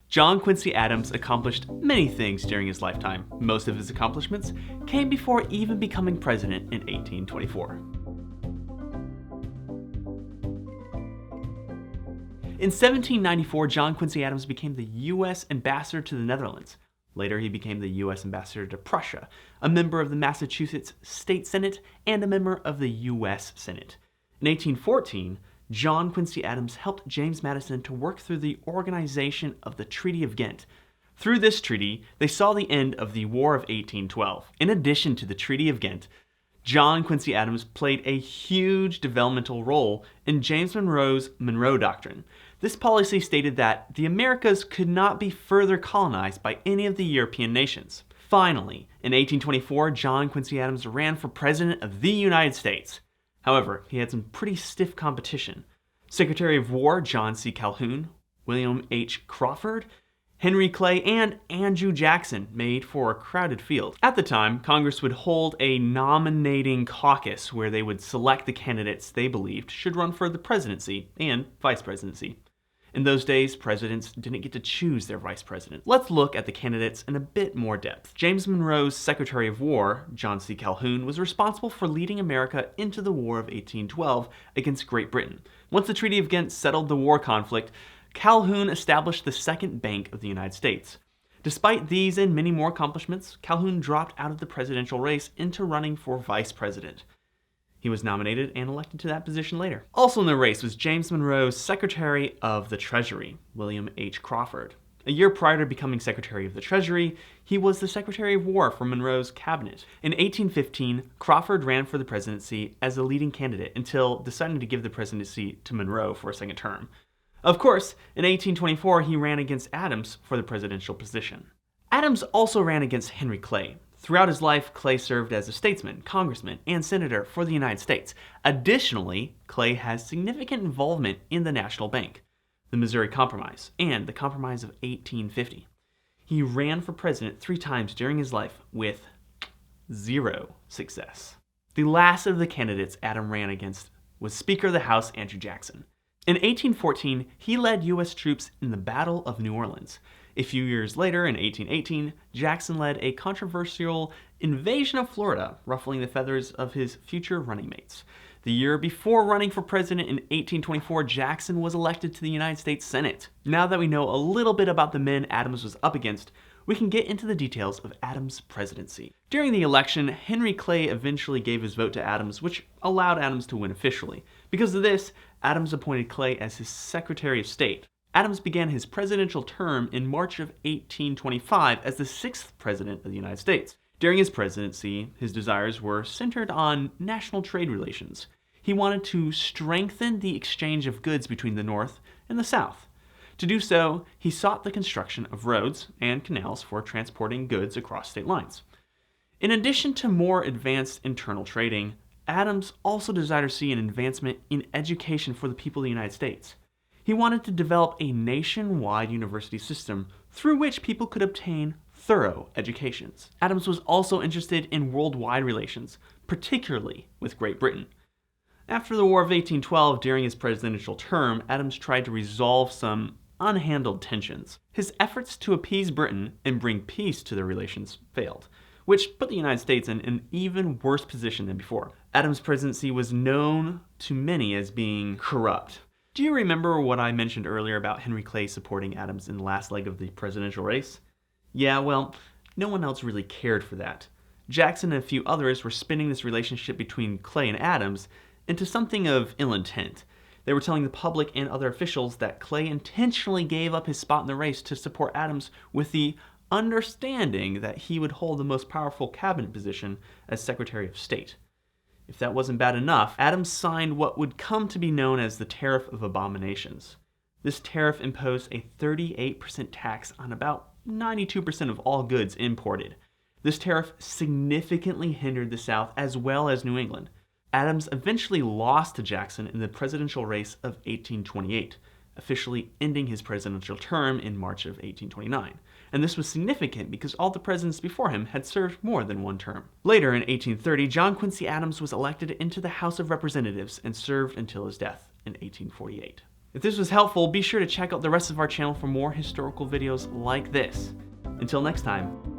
John Quincy Adams accomplished many things during his lifetime. Most of his accomplishments came before even becoming president in 1824. In 1794, John Quincy Adams became the U.S. ambassador to the Netherlands. Later, he became the U.S. ambassador to Prussia, a member of the Massachusetts State Senate, and a member of the U.S. Senate. In 1814, John Quincy Adams helped James Madison to work through the organization of the Treaty of Ghent. Through this treaty, they saw the end of the War of 1812. In addition to the Treaty of Ghent, John Quincy Adams played a huge developmental role in James Monroe's Monroe Doctrine. This policy stated that the Americas could not be further colonized by any of the European nations. Finally, in 1824, John Quincy Adams ran for President of the United States. However, he had some pretty stiff competition. Secretary of War John C. Calhoun, William H. Crawford, Henry Clay, and Andrew Jackson made for a crowded field. At the time, Congress would hold a nominating caucus where they would select the candidates they believed should run for the presidency and vice presidency. In those days, presidents didn't get to choose their vice president. Let's look at the candidates in a bit more depth. James Monroe's Secretary of War, John C. Calhoun, was responsible for leading America into the War of 1812 against Great Britain. Once the Treaty of Ghent settled the war conflict, Calhoun established the Second Bank of the United States. Despite these and many more accomplishments, Calhoun dropped out of the presidential race into running for vice president. He was nominated and elected to that position later. Also in the race was James Monroe's Secretary of the Treasury, William H. Crawford. A year prior to becoming Secretary of the Treasury, he was the Secretary of War for Monroe's cabinet. In 1815, Crawford ran for the presidency as a leading candidate until deciding to give the presidency to Monroe for a second term. Of course, in 1824, he ran against Adams for the presidential position. Adams also ran against Henry Clay. Throughout his life, Clay served as a statesman, congressman, and senator for the United States. Additionally, Clay has significant involvement in the National Bank, the Missouri Compromise, and the Compromise of 1850. He ran for president 3 times during his life with 0 success. The last of the candidates Adams ran against was Speaker of the House Andrew Jackson. In 1814, he led U.S. troops in the Battle of New Orleans. A few years later, in 1818, Jackson led a controversial invasion of Florida, ruffling the feathers of his future running mates. The year before running for president in 1824, Jackson was elected to the United States Senate. Now that we know a little bit about the men Adams was up against, we can get into the details of Adams' presidency. During the election, Henry Clay eventually gave his vote to Adams, which allowed Adams to win officially. Because of this, Adams appointed Clay as his Secretary of State. Adams began his presidential term in March of 1825 as the 6th President of the United States. During his presidency, his desires were centered on national trade relations. He wanted to strengthen the exchange of goods between the North and the South. To do so, he sought the construction of roads and canals for transporting goods across state lines. In addition to more advanced internal trading, Adams also desired to see an advancement in education for the people of the United States. He wanted to develop a nationwide university system through which people could obtain thorough educations. Adams was also interested in worldwide relations, particularly with Great Britain. After the War of 1812, during his presidential term, Adams tried to resolve some unhandled tensions. His efforts to appease Britain and bring peace to their relations failed, which put the United States in an even worse position than before. Adams' presidency was known to many as being corrupt. Do you remember what I mentioned earlier about Henry Clay supporting Adams in the last leg of the presidential race? Yeah, well, no one else really cared for that. Jackson and a few others were spinning this relationship between Clay and Adams into something of ill intent. They were telling the public and other officials that Clay intentionally gave up his spot in the race to support Adams with the understanding that he would hold the most powerful cabinet position as Secretary of State. If that wasn't bad enough, Adams signed what would come to be known as the Tariff of Abominations. This tariff imposed a 38% tax on about 92% of all goods imported. This tariff significantly hindered the South as well as New England. Adams eventually lost to Jackson in the presidential race of 1828, officially ending his presidential term in March of 1829. And this was significant because all the presidents before him had served more than one term. Later in 1830, John Quincy Adams was elected into the House of Representatives and served until his death in 1848. If this was helpful, be sure to check out the rest of our channel for more historical videos like this. Until next time,